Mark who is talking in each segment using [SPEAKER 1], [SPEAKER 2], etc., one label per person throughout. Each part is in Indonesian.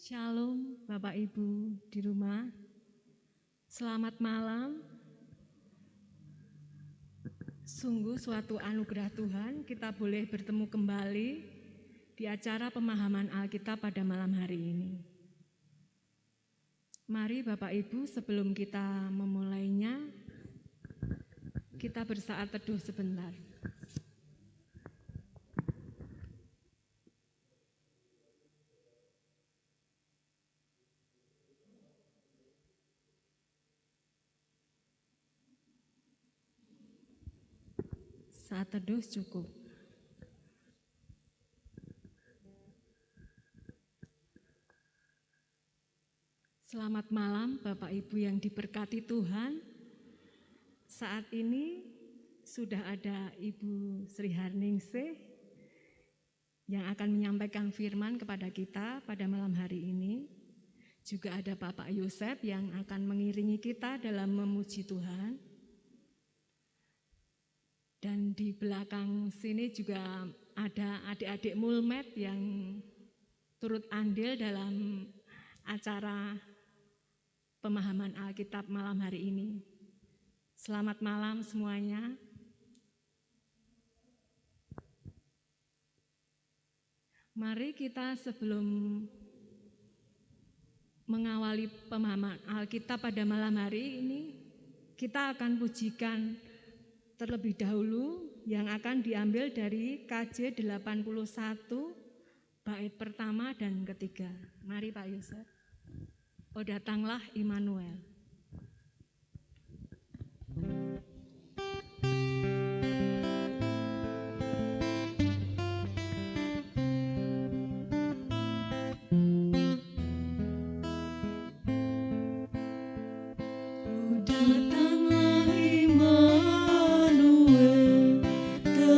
[SPEAKER 1] Shalom Bapak Ibu di rumah. Selamat malam. Sungguh suatu anugerah Tuhan kita boleh bertemu kembali di acara pemahaman Alkitab pada malam hari ini. Mari Bapak Ibu, sebelum kita memulainya, kita bersaat teduh sebentar. Saat teduh cukup. Selamat malam Bapak Ibu yang diberkati Tuhan. Saat ini sudah ada Ibu Sri Harningsih yang akan menyampaikan firman kepada kita pada malam hari ini. Juga ada Bapak Yosef yang akan mengiringi kita dalam memuji Tuhan. Dan di belakang sini juga ada adik-adik Mulmed yang turut andil dalam acara pemahaman Alkitab malam hari ini. Selamat malam semuanya. Mari kita sebelum mengawali pemahaman Alkitab pada malam hari ini, kita akan pujikan terlebih dahulu yang akan diambil dari KJ 81 bait pertama dan ketiga. Mari Pak Yosef. Oh datanglah Immanuel.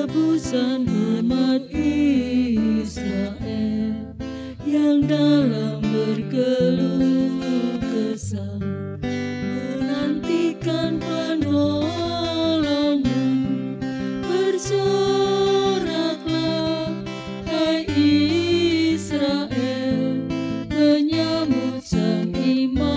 [SPEAKER 2] Tebusan umat Israel yang dalam berkeluh kesah menantikan penolongan. Bersoraklah hai Israel, menyambut Sang Immanuel.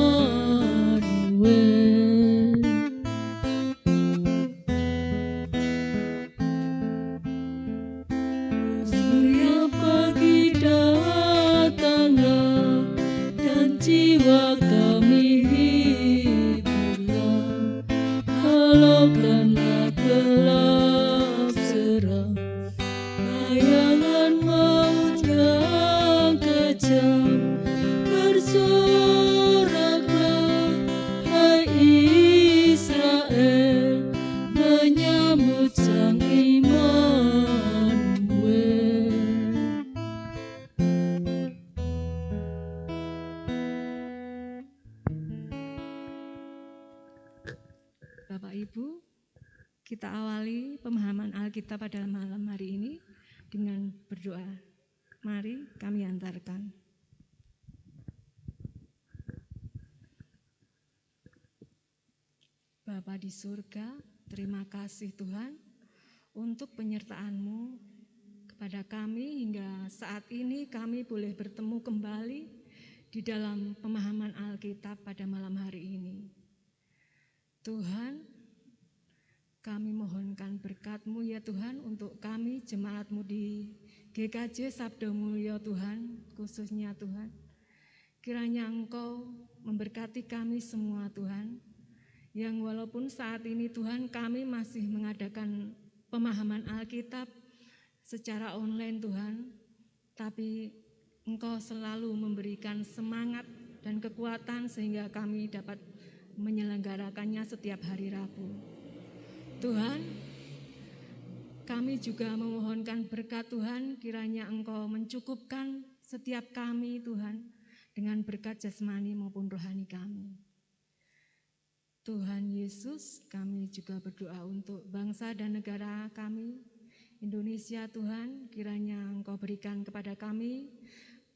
[SPEAKER 2] Jiwa kami hiburlah, halaukanlah gelap seram, bayangan maut yang kejam. Bersoraklah hai Israel, menyambut Sang Immanuel.
[SPEAKER 1] Bapak Ibu, kita awali pemahaman Alkitab pada malam hari ini dengan berdoa. Mari kami antarkan. Bapa di surga, terima kasih Tuhan untuk penyertaan-Mu kepada kami hingga saat ini kami boleh bertemu kembali di dalam pemahaman Alkitab pada malam hari ini. Tuhan, kami mohonkan berkat-Mu ya Tuhan untuk kami jemaat-Mu di GKJ Sabda Mulya Tuhan, khususnya Tuhan. Kiranya Engkau memberkati kami semua Tuhan, yang walaupun saat ini Tuhan kami masih mengadakan pemahaman Alkitab secara online Tuhan, tapi Engkau selalu memberikan semangat dan kekuatan sehingga kami dapat menyelenggarakannya setiap hari Rabu. Tuhan, kami juga memohonkan berkat Tuhan, kiranya Engkau mencukupkan setiap kami Tuhan dengan berkat jasmani maupun rohani kami. Tuhan Yesus, kami juga berdoa untuk bangsa dan negara kami, Indonesia Tuhan, kiranya Engkau berikan kepada kami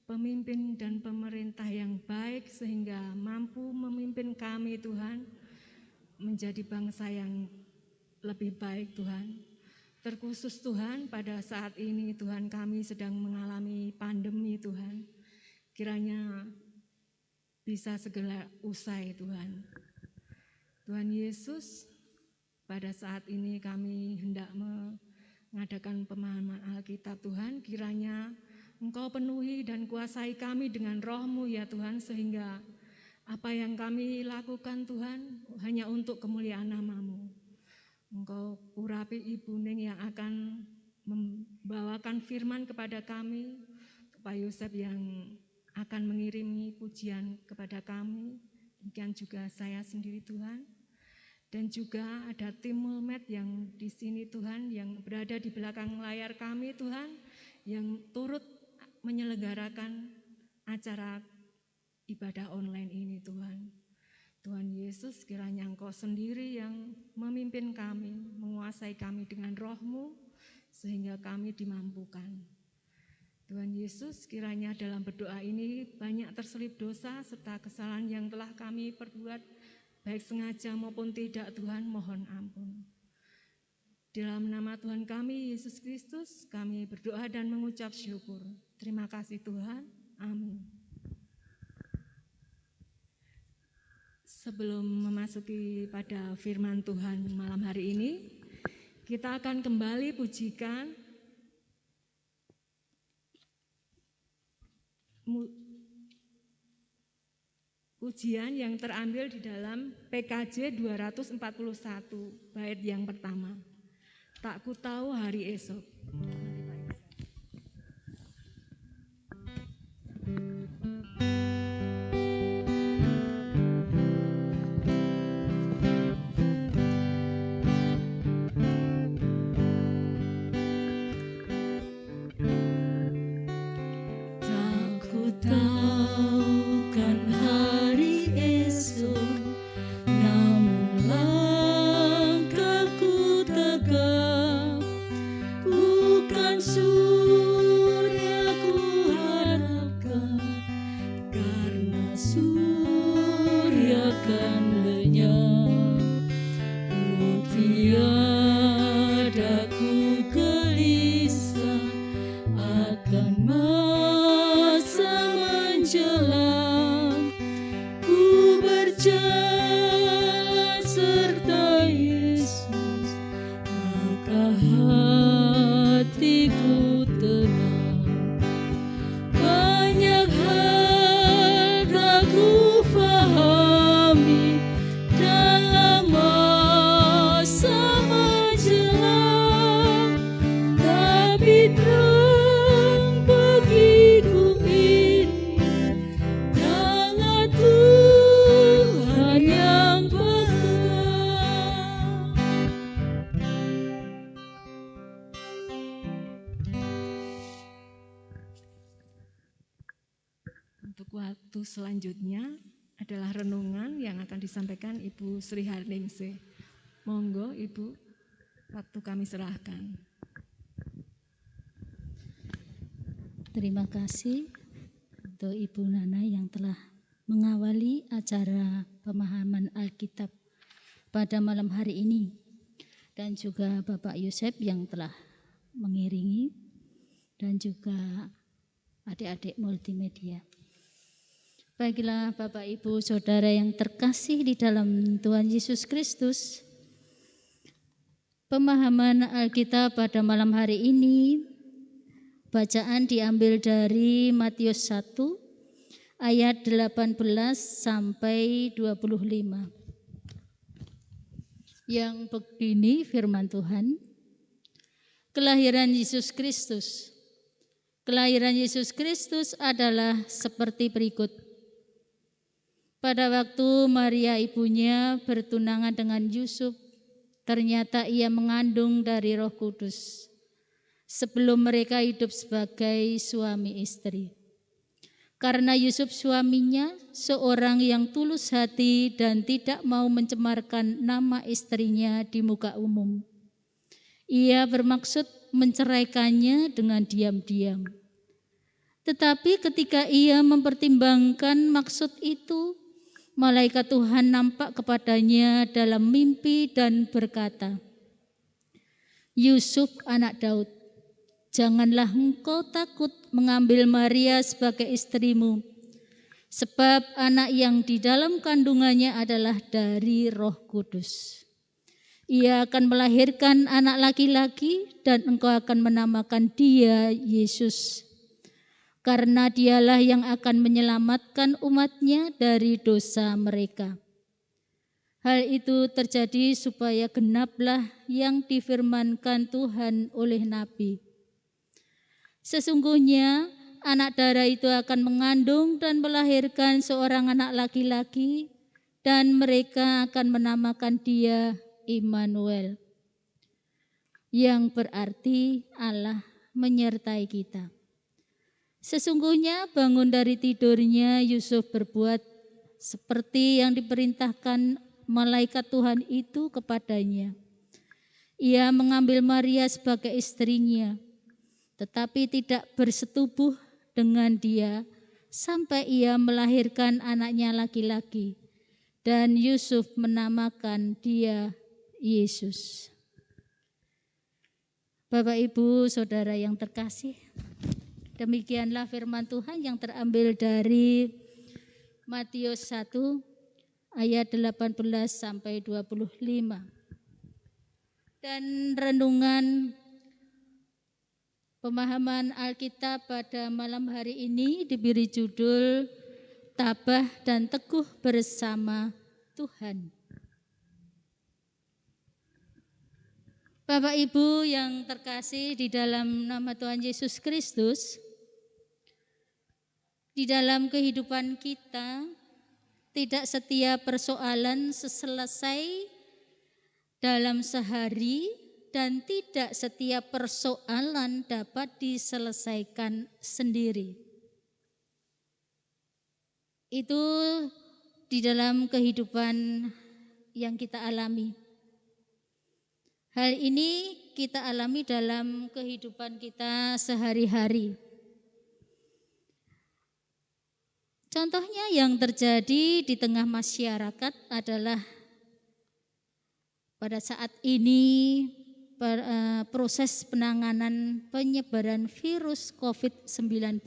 [SPEAKER 1] pemimpin dan pemerintah yang baik sehingga mampu memimpin kami Tuhan menjadi bangsa yang lebih baik Tuhan. Terkhusus Tuhan pada saat ini Tuhan kami sedang mengalami pandemi Tuhan. kiranya bisa segera usai Tuhan. Tuhan Yesus, pada saat ini kami hendak mengadakan pemahaman Alkitab Tuhan, kiranya Engkau penuhi dan kuasai kami dengan Roh-Mu ya Tuhan, sehingga apa yang kami lakukan Tuhan hanya untuk kemuliaan nama-Mu. Engkau urapi Ibu Ning yang akan membawakan firman kepada kami, Pak Yosef yang akan mengirimi pujian kepada kami, demikian juga saya sendiri Tuhan. Dan juga ada tim Mulmed yang di sini Tuhan, yang berada di belakang layar kami Tuhan, yang turut menyelenggarakan acara ibadah online ini Tuhan. Tuhan Yesus, kiranya Engkau sendiri yang memimpin kami, menguasai kami dengan Roh-Mu, sehingga kami dimampukan. Tuhan Yesus, kiranya dalam berdoa ini banyak terselip dosa serta kesalahan yang telah kami perbuat, baik sengaja maupun tidak Tuhan, mohon ampun. Dalam nama Tuhan kami, Yesus Kristus, kami berdoa dan mengucap syukur. Terima kasih Tuhan, amin. Sebelum memasuki pada firman Tuhan malam hari ini, kita akan kembali pujikan pujian yang terambil di dalam PKJ 241, bait yang pertama. Tak ku tahu hari esok. Selanjutnya adalah renungan yang akan disampaikan Ibu Sri Harningsih. Monggo Ibu, waktu kami serahkan.
[SPEAKER 2] Terima kasih untuk Ibu Nana yang telah mengawali acara pemahaman Alkitab pada malam hari ini, dan juga Bapak Yosef yang telah mengiringi, dan juga adik-adik multimedia. Baiklah Bapak Ibu Saudara yang terkasih di dalam Tuhan Yesus Kristus, pemahaman Alkitab pada malam hari ini, bacaan diambil dari Matius 1 ayat 18 sampai 25. Yang begini firman Tuhan, kelahiran Yesus Kristus. Kelahiran Yesus Kristus adalah seperti berikut. Pada waktu Maria ibunya bertunangan dengan Yusuf, ternyata ia mengandung dari Roh Kudus sebelum mereka hidup sebagai suami istri. Karena Yusuf suaminya seorang yang tulus hati dan tidak mau mencemarkan nama istrinya di muka umum, ia bermaksud menceraikannya dengan diam-diam. Tetapi ketika ia mempertimbangkan maksud itu, malaikat Tuhan nampak kepadanya dalam mimpi dan berkata, Yusuf anak Daud, janganlah engkau takut mengambil Maria sebagai istrimu, sebab anak yang di dalam kandungannya adalah dari Roh Kudus. Ia akan melahirkan anak laki-laki dan engkau akan menamakan dia Yesus, karena dialah yang akan menyelamatkan umatnya dari dosa mereka. Hal itu terjadi supaya genaplah yang difirmankan Tuhan oleh Nabi. Sesungguhnya anak darah itu akan mengandung dan melahirkan seorang anak laki-laki, dan mereka akan menamakan dia Immanuel, yang berarti Allah menyertai kita. Sesungguhnya bangun dari tidurnya, Yusuf berbuat seperti yang diperintahkan malaikat Tuhan itu kepadanya. Ia mengambil Maria sebagai istrinya, tetapi tidak bersetubuh dengan dia sampai ia melahirkan anaknya laki-laki, dan Yusuf menamakan dia Yesus. Bapak, Ibu, Saudara yang terkasih, demikianlah firman Tuhan yang terambil dari Matius 1 ayat 18 sampai 25. Dan renungan pemahaman Alkitab pada malam hari ini diberi judul Tabah dan Teguh Bersama Tuhan. Bapak Ibu yang terkasih di dalam nama Tuhan Yesus Kristus, di dalam kehidupan kita tidak setiap persoalan selesai dalam sehari, dan tidak setiap persoalan dapat diselesaikan sendiri. Itu di dalam kehidupan yang kita alami. Hal ini kita alami dalam kehidupan kita sehari-hari. Contohnya yang terjadi di tengah masyarakat adalah pada saat ini proses penanganan penyebaran virus COVID-19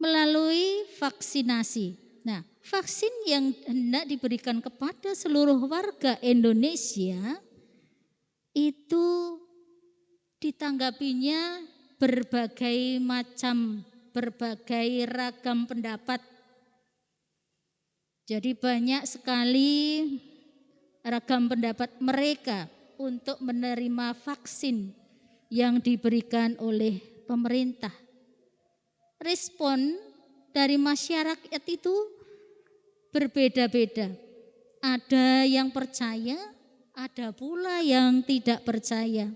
[SPEAKER 2] melalui vaksinasi. Nah, vaksin yang hendak diberikan kepada seluruh warga Indonesia itu ditanggapinya berbagai macam, berbagai ragam pendapat. Jadi banyak sekali ragam pendapat mereka untuk menerima vaksin yang diberikan oleh pemerintah. Respon dari masyarakat itu berbeda-beda. Ada yang percaya, ada pula yang tidak percaya.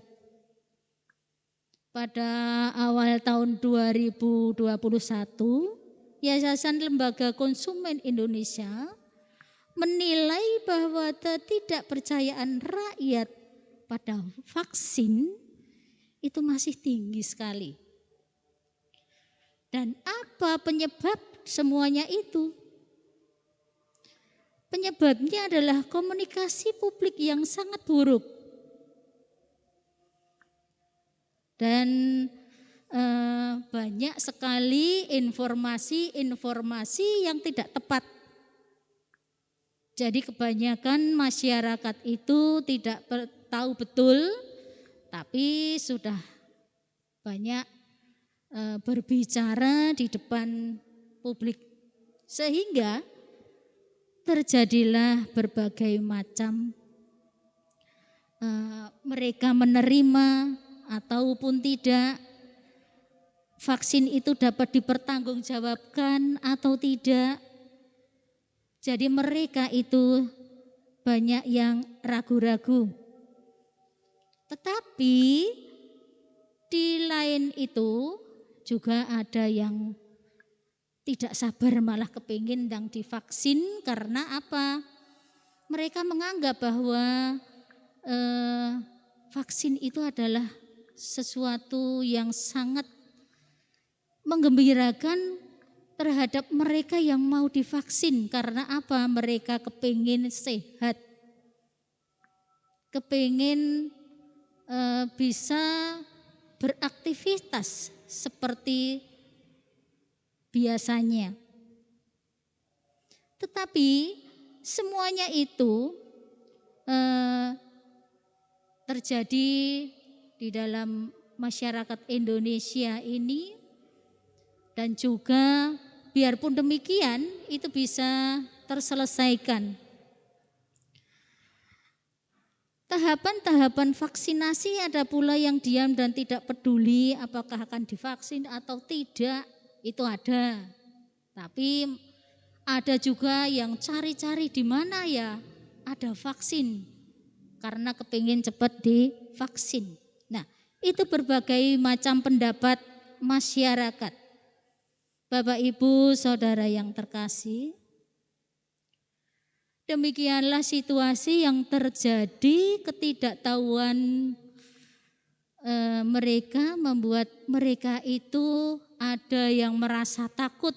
[SPEAKER 2] Pada awal tahun 2021, Yayasan Lembaga Konsumen Indonesia menilai bahwa ketidakpercayaan rakyat pada vaksin itu masih tinggi sekali. Dan apa penyebab semuanya itu? Penyebabnya adalah komunikasi publik yang sangat buruk. Dan banyak sekali informasi-informasi yang tidak tepat. Jadi kebanyakan masyarakat itu tidak tahu betul, tapi sudah banyak berbicara di depan publik. Sehingga terjadilah berbagai macam mereka menerima ataupun tidak, vaksin itu dapat dipertanggungjawabkan atau tidak. Jadi mereka itu banyak yang ragu-ragu. Tetapi di lain itu juga ada yang tidak sabar, malah kepingin yang divaksin. Karena apa? Mereka menganggap bahwa vaksin itu adalah sesuatu yang sangat menggembirakan terhadap mereka yang mau divaksin. Karena apa? Mereka kepingin sehat, kepingin bisa beraktivitas seperti biasanya. Tetapi semuanya itu terjadi di dalam masyarakat Indonesia ini, dan juga biarpun demikian itu bisa terselesaikan. Tahapan-tahapan vaksinasi ada pula yang diam dan tidak peduli apakah akan divaksin atau tidak, itu ada. Tapi ada juga yang cari-cari di mana ya ada vaksin karena kepingin cepat divaksin. Nah, itu berbagai macam pendapat masyarakat. Bapak, Ibu, Saudara yang terkasih, demikianlah situasi yang terjadi. Ketidaktahuan mereka membuat mereka itu ada yang merasa takut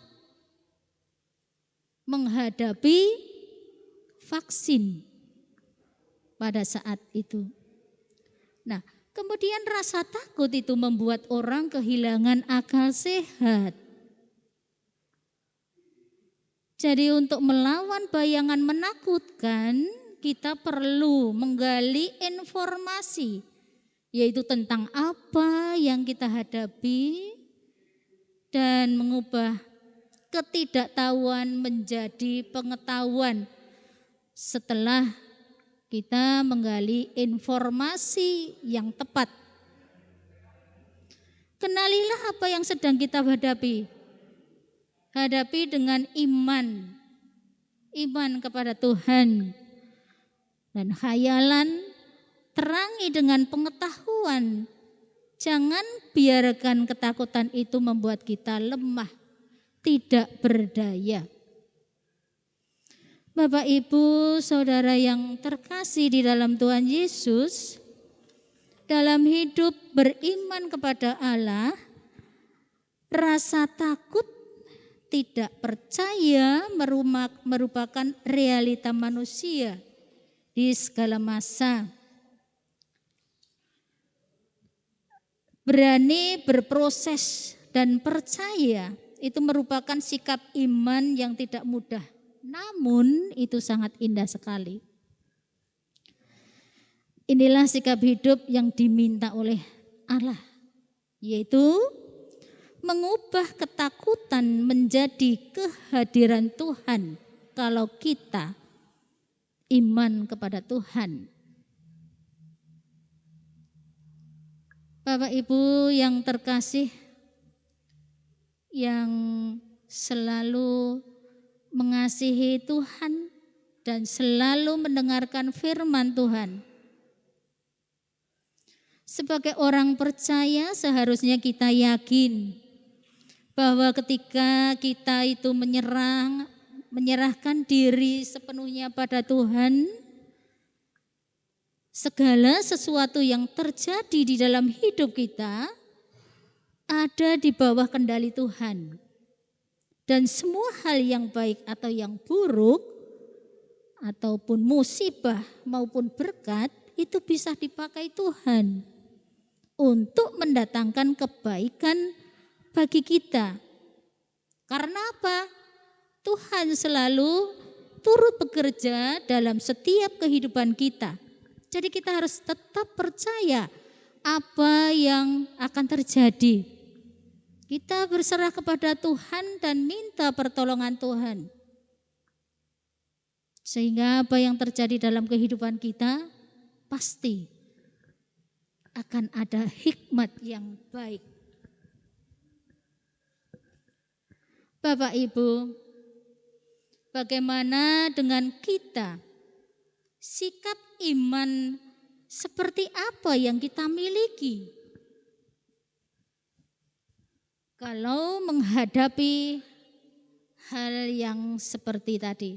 [SPEAKER 2] menghadapi vaksin pada saat itu. Nah, kemudian rasa takut itu membuat orang kehilangan akal sehat. Jadi untuk melawan bayangan menakutkan, kita perlu menggali informasi, yaitu tentang apa yang kita hadapi, dan mengubah ketidaktahuan menjadi pengetahuan setelah kita menggali informasi yang tepat. Kenalilah apa yang sedang kita hadapi. Hadapi dengan iman kepada Tuhan, dan khayalan terangi dengan pengetahuan. Jangan biarkan ketakutan itu membuat kita lemah, tidak berdaya. Bapak, Ibu, Saudara yang terkasih di dalam Tuhan Yesus, dalam hidup beriman kepada Allah, rasa takut, tidak percaya merupakan realita manusia di segala masa. Berani berproses dan percaya itu merupakan sikap iman yang tidak mudah, namun itu sangat indah sekali. Inilah sikap hidup yang diminta oleh Allah, yaitu mengubah ketakutan menjadi kehadiran Tuhan kalau kita iman kepada Tuhan. Bapak, Ibu yang terkasih, yang selalu mengasihi Tuhan dan selalu mendengarkan firman Tuhan. Sebagai orang percaya seharusnya kita yakin bahwa ketika kita itu menyerahkan diri sepenuhnya pada Tuhan, segala sesuatu yang terjadi di dalam hidup kita ada di bawah kendali Tuhan. Dan semua hal yang baik atau yang buruk, ataupun musibah maupun berkat, itu bisa dipakai Tuhan untuk mendatangkan kebaikan bagi kita. Karena apa? Tuhan selalu turut bekerja dalam setiap kehidupan kita. Jadi kita harus tetap percaya apa yang akan terjadi. Kita berserah kepada Tuhan dan minta pertolongan Tuhan. Sehingga apa yang terjadi dalam kehidupan kita pasti akan ada hikmat yang baik. Bapak, Ibu, bagaimana dengan kita? Sikap iman seperti apa yang kita miliki? Kalau menghadapi hal yang seperti tadi,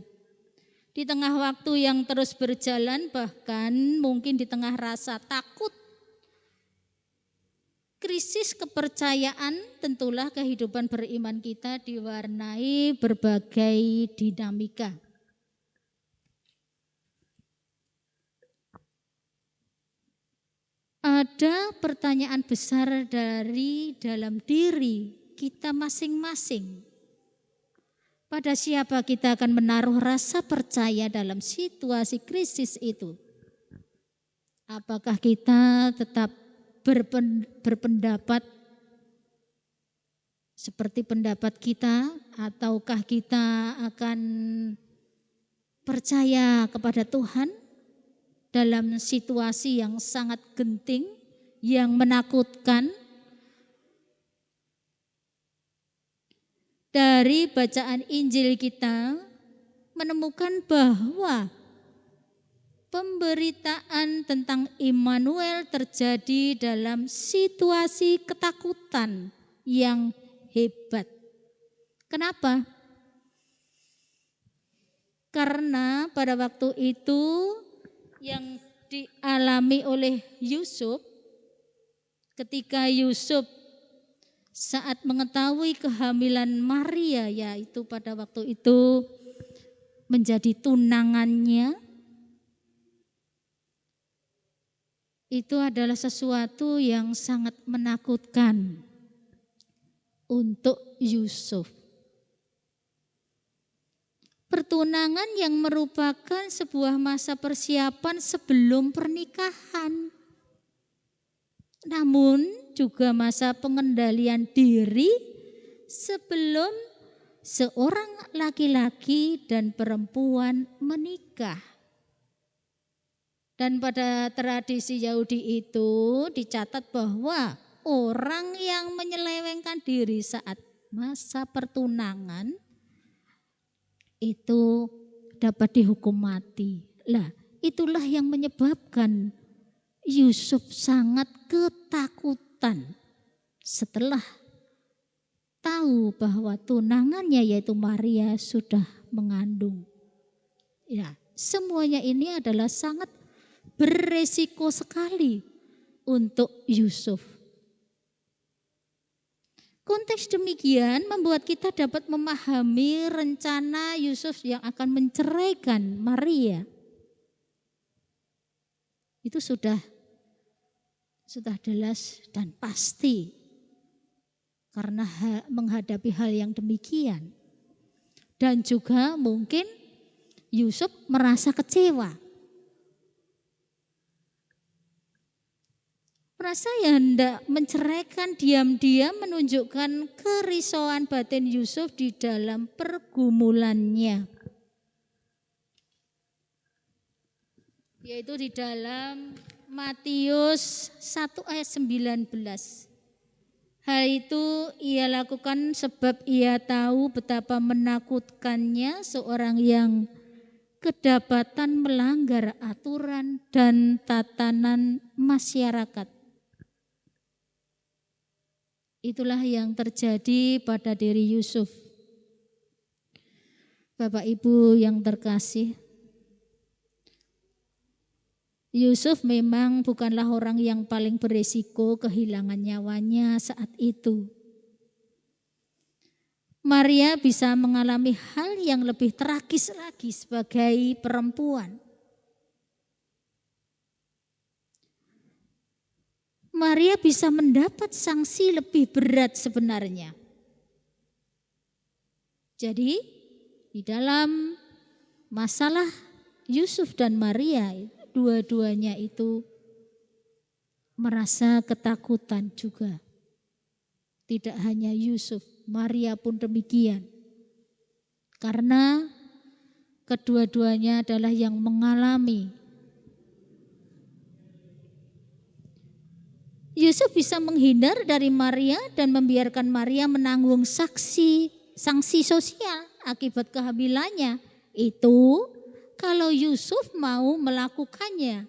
[SPEAKER 2] di tengah waktu yang terus berjalan, bahkan mungkin di tengah rasa takut, krisis kepercayaan, tentulah kehidupan beriman kita diwarnai berbagai dinamika. ada pertanyaan besar dari dalam diri kita masing-masing. Pada siapa kita akan menaruh rasa percaya dalam situasi krisis itu? Apakah kita tetap berpendapat seperti pendapat kita, ataukah kita akan percaya kepada Tuhan dalam situasi yang sangat genting, yang menakutkan? Dari bacaan Injil kita menemukan bahwa pemberitaan tentang Immanuel terjadi dalam situasi ketakutan yang hebat. Kenapa? Karena pada waktu itu yang dialami oleh Yusuf, ketika Yusuf saat mengetahui kehamilan Maria, yaitu pada waktu itu menjadi tunangannya, itu adalah sesuatu yang sangat menakutkan untuk Yusuf. Pertunangan yang merupakan sebuah masa persiapan sebelum pernikahan, namun juga masa pengendalian diri sebelum seorang laki-laki dan perempuan menikah. Dan pada tradisi Yahudi itu dicatat bahwa orang yang menyelewengkan diri saat masa pertunangan itu dapat dihukum mati. Lah, itulah yang menyebabkan Yusuf sangat ketakutan setelah tahu bahwa tunangannya yaitu Maria sudah mengandung. Ya, semuanya ini adalah sangat beresiko sekali untuk Yusuf. Konteks demikian membuat kita dapat memahami rencana Yusuf yang akan menceraikan Maria. Itu sudah jelas dan pasti karena menghadapi hal yang demikian. Dan juga mungkin Yusuf merasa kecewa. Merasa ya hendak menceraikan diam-diam, menunjukkan kerisauan batin Yusuf di dalam pergumulannya. Yaitu di dalam Matius 1 ayat 19. Hal itu ia lakukan sebab ia tahu betapa menakutkannya seorang yang kedapatan melanggar aturan dan tatanan masyarakat. Itulah yang terjadi pada diri Yusuf. Bapak Ibu yang terkasih, Yusuf memang bukanlah orang yang paling berisiko kehilangan nyawanya saat itu. Maria bisa mengalami hal yang lebih tragis lagi sebagai perempuan. Maria bisa mendapat sanksi lebih berat sebenarnya. Jadi di dalam masalah Yusuf dan Maria, dua-duanya itu merasa ketakutan juga. Tidak hanya Yusuf, Maria pun demikian. Karena kedua-duanya adalah yang mengalami. Yusuf bisa menghindar dari Maria dan membiarkan Maria menanggung sanksi sosial akibat kehamilannya. Itu kalau Yusuf mau melakukannya.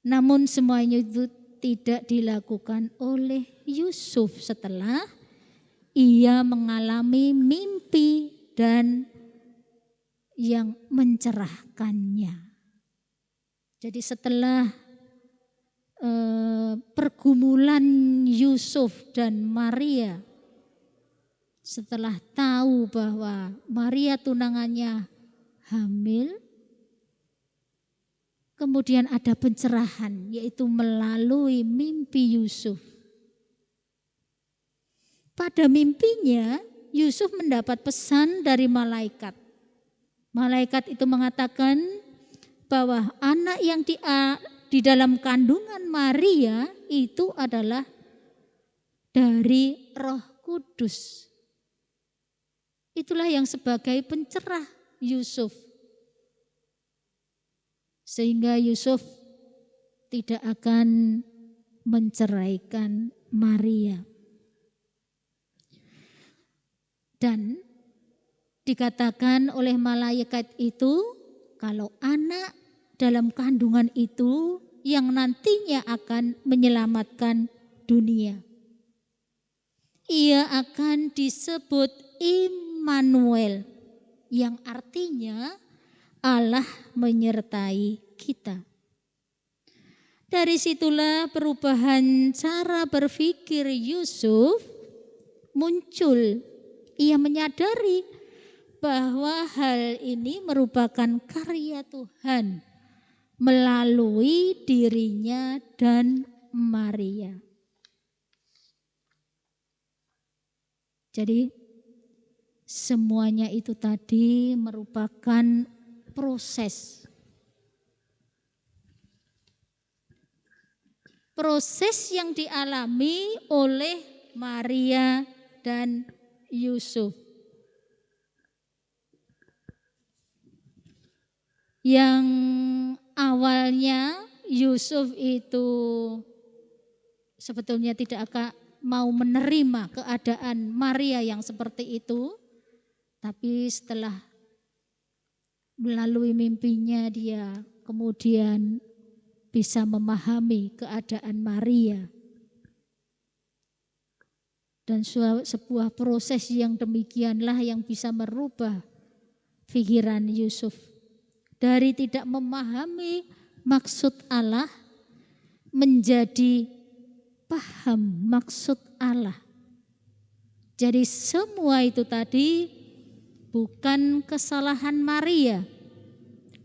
[SPEAKER 2] Namun semuanya itu tidak dilakukan oleh Yusuf setelah ia mengalami mimpi dan yang mencerahkannya. Jadi setelah pergumulan Yusuf dan Maria, setelah tahu bahwa Maria tunangannya hamil, kemudian ada pencerahan, yaitu melalui mimpi Yusuf. Pada mimpinya, Yusuf mendapat pesan dari malaikat. Malaikat itu mengatakan bahwa anak yang di dalam kandungan Maria itu adalah dari Roh Kudus. Itulah yang sebagai pencerah Yusuf. Sehingga Yusuf tidak akan menceraikan Maria. Dan dikatakan oleh malaikat itu, kalau anak dalam kandungan itu yang nantinya akan menyelamatkan dunia. Ia akan disebut Immanuel, yang artinya Allah menyertai kita. Dari situlah perubahan cara berpikir Yusuf muncul. Ia menyadari bahwa hal ini merupakan karya Tuhan melalui dirinya dan Maria. Jadi semuanya itu tadi merupakan proses yang dialami oleh Maria dan Yusuf. Yang awalnya Yusuf itu sebetulnya tidak akan mau menerima keadaan Maria yang seperti itu, tapi setelah melalui mimpinya dia kemudian bisa memahami keadaan Maria. Dan sebuah proses yang demikianlah yang bisa merubah pikiran Yusuf. Dari tidak memahami maksud Allah menjadi paham maksud Allah. Jadi semua itu tadi bukan kesalahan Maria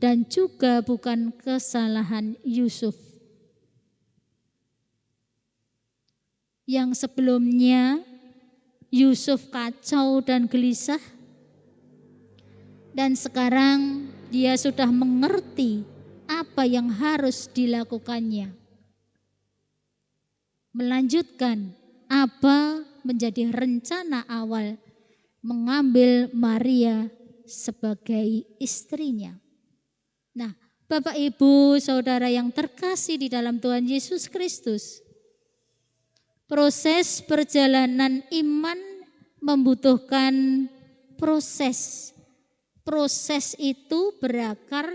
[SPEAKER 2] dan juga bukan kesalahan Yusuf. Yang sebelumnya Yusuf kacau dan gelisah, dan sekarang dia sudah mengerti apa yang harus dilakukannya. Melanjutkan apa menjadi rencana awal mengambil Maria sebagai istrinya. Nah, Bapak Ibu Saudara yang terkasih di dalam Tuhan Yesus Kristus, proses perjalanan iman membutuhkan proses. Proses itu berakar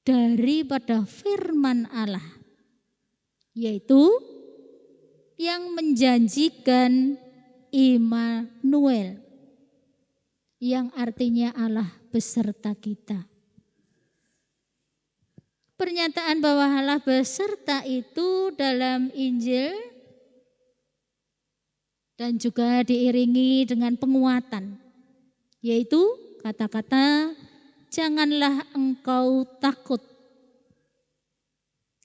[SPEAKER 2] daripada firman Allah, yaitu yang menjanjikan Immanuel, yang artinya Allah beserta kita. Pernyataan bahwa Allah beserta itu dalam Injil dan juga diiringi dengan penguatan, yaitu kata-kata janganlah engkau takut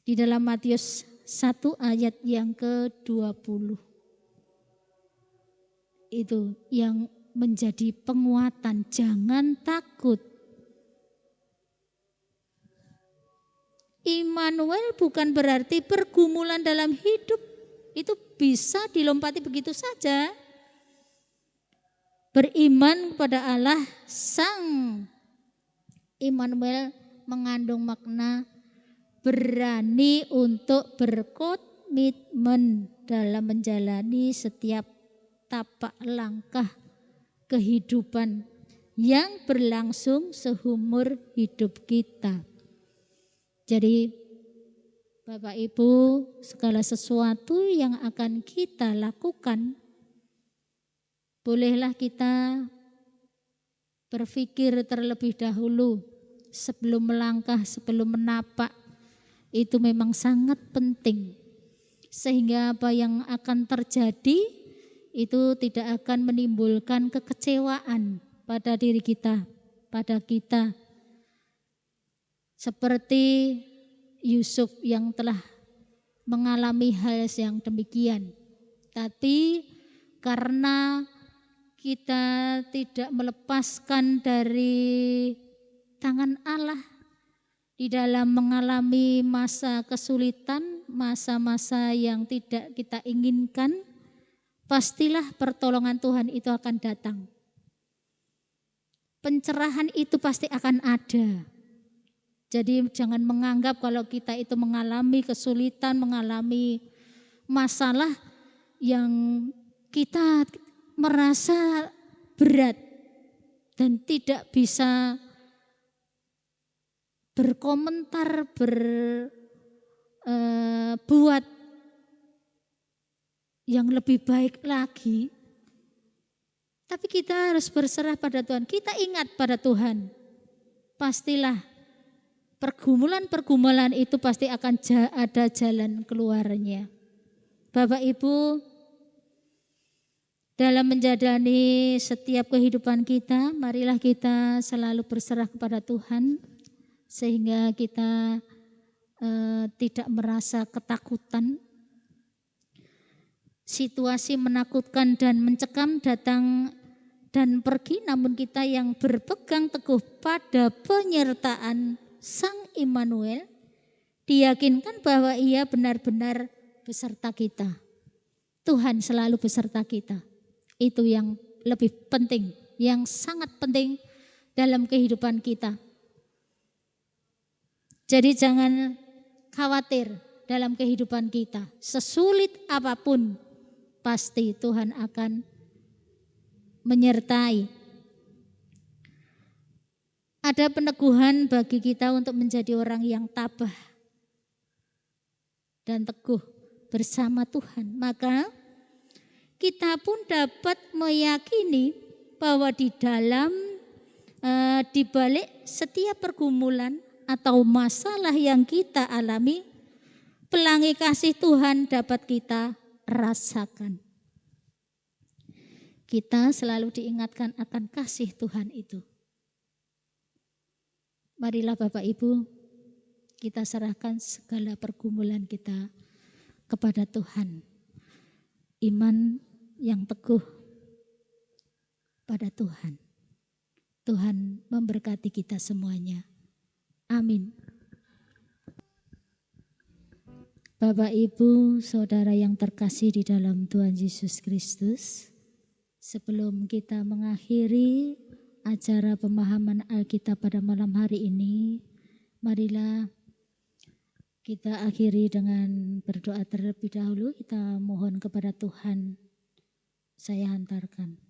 [SPEAKER 2] di dalam Matius 1 ayat yang ke-20. Itu yang menjadi penguatan, jangan takut. Immanuel bukan berarti pergumulan dalam hidup itu bisa dilompati begitu saja. Beriman kepada Allah Sang Immanuel mengandung makna berani untuk berkomitmen dalam menjalani setiap tapak langkah kehidupan yang berlangsung seumur hidup kita. Jadi Bapak Ibu, segala sesuatu yang akan kita lakukan, bolehlah kita berpikir terlebih dahulu sebelum melangkah, sebelum menapak. Itu memang sangat penting. Sehingga apa yang akan terjadi itu tidak akan menimbulkan kekecewaan pada diri kita, pada kita. seperti Yusuf yang telah mengalami hal yang demikian. Tapi karena kita tidak melepaskan dari tangan Allah di dalam mengalami masa kesulitan, masa-masa yang tidak kita inginkan, pastilah pertolongan Tuhan itu akan datang. Pencerahan itu pasti akan ada. Jadi jangan menganggap kalau kita itu mengalami kesulitan, mengalami masalah yang kita merasa berat dan tidak bisa berkomentar, berbuat yang lebih baik lagi. Tapi kita harus berserah pada Tuhan. Kita ingat pada Tuhan. Pastilah pergumulan-pergumulan itu pasti akan ada jalan keluarnya. Bapak Ibu, dalam menjalani setiap kehidupan kita, marilah kita selalu berserah kepada Tuhan sehingga kita tidak merasa ketakutan. Situasi menakutkan dan mencekam datang dan pergi, namun kita yang berpegang teguh pada penyertaan Sang Immanuel diyakinkan bahwa Ia benar-benar beserta kita. Tuhan selalu beserta kita. Itu yang lebih penting, yang sangat penting dalam kehidupan kita. Jadi jangan khawatir dalam kehidupan kita. Sesulit apapun, pasti Tuhan akan menyertai. Ada peneguhan bagi kita untuk menjadi orang yang tabah dan teguh bersama Tuhan. Maka kita pun dapat meyakini bahwa di balik setiap pergumulan atau masalah yang kita alami, pelangi kasih Tuhan dapat kita rasakan. Kita selalu diingatkan akan kasih Tuhan itu. Marilah Bapak Ibu, kita serahkan segala pergumulan kita kepada Tuhan. Iman yang teguh pada Tuhan. Tuhan memberkati kita semuanya. Amin. Bapak, Ibu, Saudara yang terkasih di dalam Tuhan Yesus Kristus, sebelum kita mengakhiri acara pemahaman Alkitab pada malam hari ini, marilah kita akhiri dengan berdoa terlebih dahulu. Kita mohon kepada Tuhan. Saya hantarkan.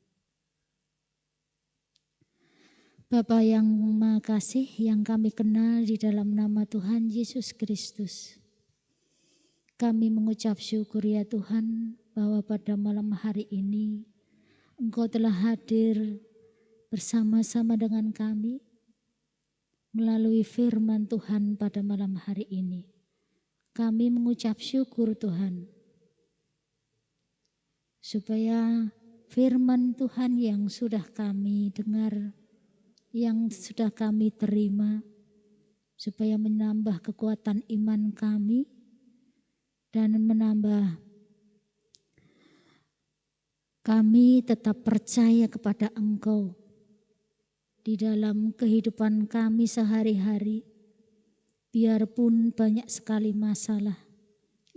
[SPEAKER 2] Bapa yang Maha Kasih, yang kami kenal di dalam nama Tuhan Yesus Kristus, kami mengucap syukur ya Tuhan bahwa pada malam hari ini Engkau telah hadir bersama-sama dengan kami melalui firman Tuhan pada malam hari ini. Kami mengucap syukur Tuhan, supaya firman Tuhan yang sudah kami dengar, yang sudah kami terima, supaya menambah kekuatan iman kami dan menambah kami tetap percaya kepada Engkau di dalam kehidupan kami sehari-hari. Biarpun banyak sekali masalah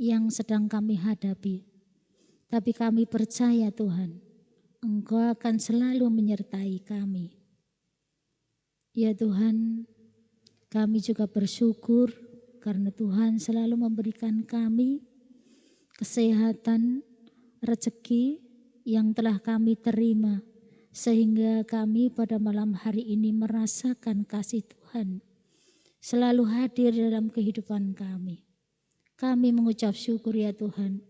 [SPEAKER 2] yang sedang kami hadapi, tapi kami percaya Tuhan, Engkau akan selalu menyertai kami. Ya Tuhan, kami juga bersyukur karena Tuhan selalu memberikan kami kesehatan, rezeki yang telah kami terima, sehingga kami pada malam hari ini merasakan kasih Tuhan selalu hadir dalam kehidupan kami. Kami mengucap syukur ya Tuhan.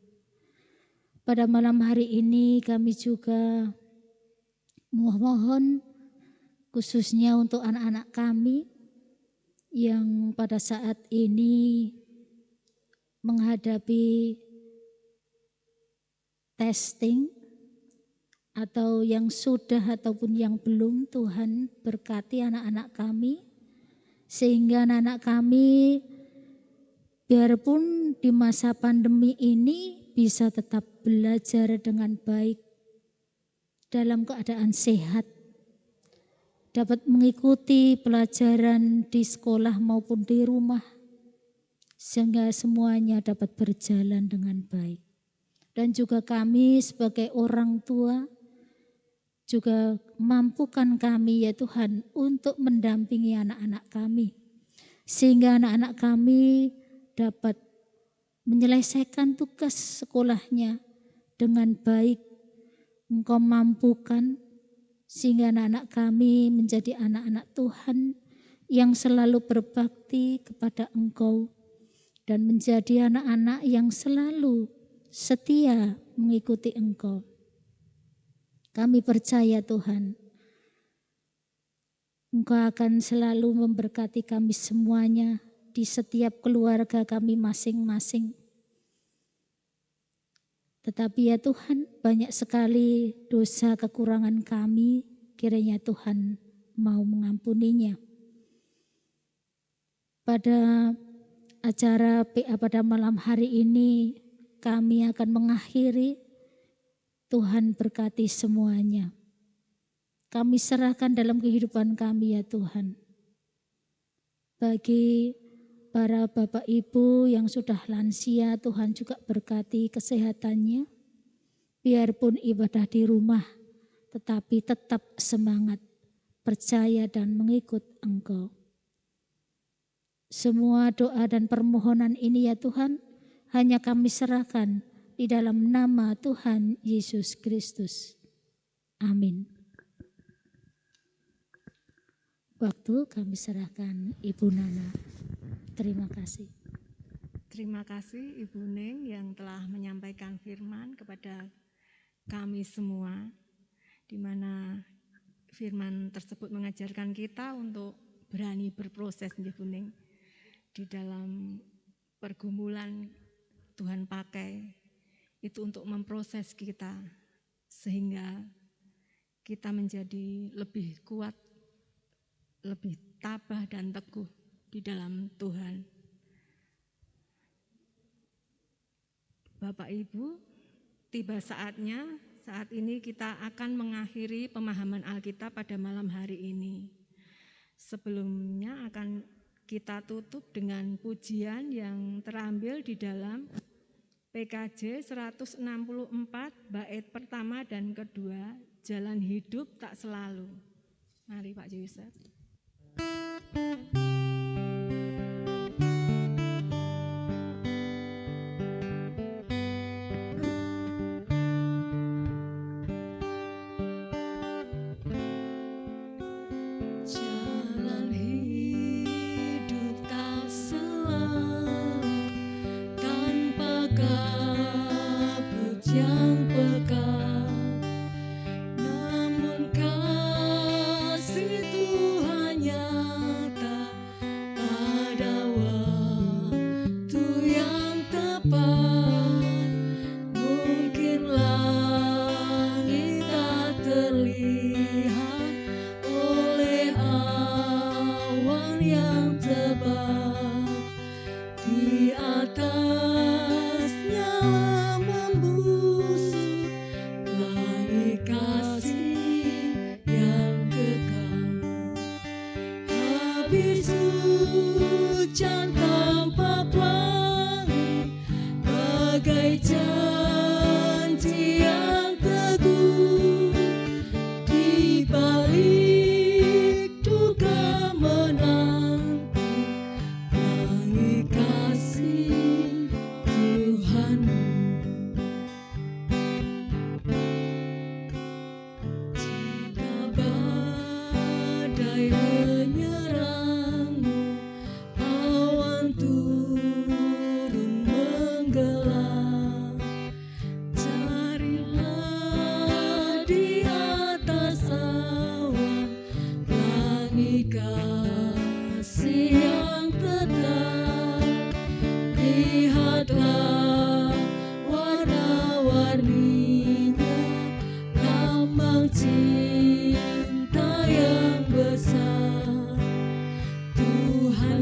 [SPEAKER 2] Pada malam hari ini kami juga mohon khususnya untuk anak-anak kami yang pada saat ini menghadapi testing atau yang sudah ataupun yang belum. Tuhan berkati anak-anak kami Sehingga anak-anak kami biarpun di masa pandemi ini bisa tetap belajar dengan baik dalam keadaan sehat, dapat mengikuti pelajaran di sekolah maupun di rumah, sehingga semuanya dapat berjalan dengan baik. Dan juga kami sebagai orang tua juga mampukan kami ya Tuhan untuk mendampingi anak-anak kami. Sehingga anak-anak kami dapat menyelesaikan tugas sekolahnya dengan baik. Engkau mampukan sehingga anak-anak kami menjadi anak-anak Tuhan yang selalu berbakti kepada Engkau dan menjadi anak-anak yang selalu setia mengikuti Engkau. Kami percaya Tuhan, Engkau akan selalu memberkati kami semuanya di setiap keluarga kami masing-masing. Tetapi ya Tuhan, banyak sekali dosa kekurangan kami, kiranya Tuhan mau mengampuninya. Pada acara PA pada malam hari ini, kami akan mengakhiri. Tuhan berkati semuanya. Kami serahkan dalam kehidupan kami ya Tuhan. Bagi para bapak ibu yang sudah lansia, Tuhan juga berkati kesehatannya. Biarpun ibadah di rumah, tetapi tetap semangat, percaya dan mengikut Engkau. Semua doa dan permohonan ini ya Tuhan, hanya kami serahkan di dalam nama Tuhan Yesus Kristus. Amin. Waktu kami serahkan Ibu Nana. Terima kasih.
[SPEAKER 1] Terima kasih Ibu Ning yang telah menyampaikan firman kepada kami semua, di mana firman tersebut mengajarkan kita untuk berani berproses, Ibu Ning. Di dalam pergumulan Tuhan pakai itu untuk memproses kita sehingga kita menjadi lebih kuat, lebih tabah dan teguh di dalam Tuhan. Bapak Ibu, tiba saatnya saat ini kita akan mengakhiri pemahaman Alkitab pada malam hari ini. Sebelumnya akan kita tutup dengan pujian yang terambil di dalam PKJ 164 bait pertama dan kedua, jalan hidup tak selalu. Mari Pak Yusuf.
[SPEAKER 3] Kasih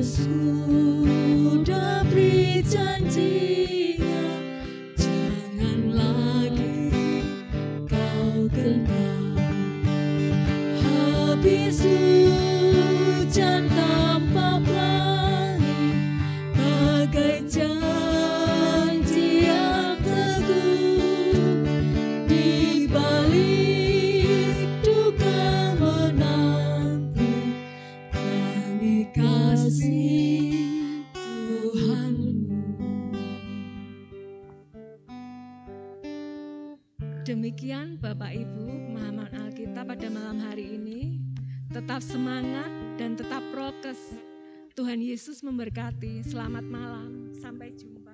[SPEAKER 1] sudah beri janjinya, jangan lagi kau gentar. Habis hujan tanpa pelangi, bagai janji yang teguh, di balik duka menanti kami kasih Tuhanmu. Demikian Bapak Ibu pemahaman Alkitab pada malam hari ini. Tetap semangat dan tetap prokes. Tuhan Yesus memberkati. Selamat malam. Sampai jumpa.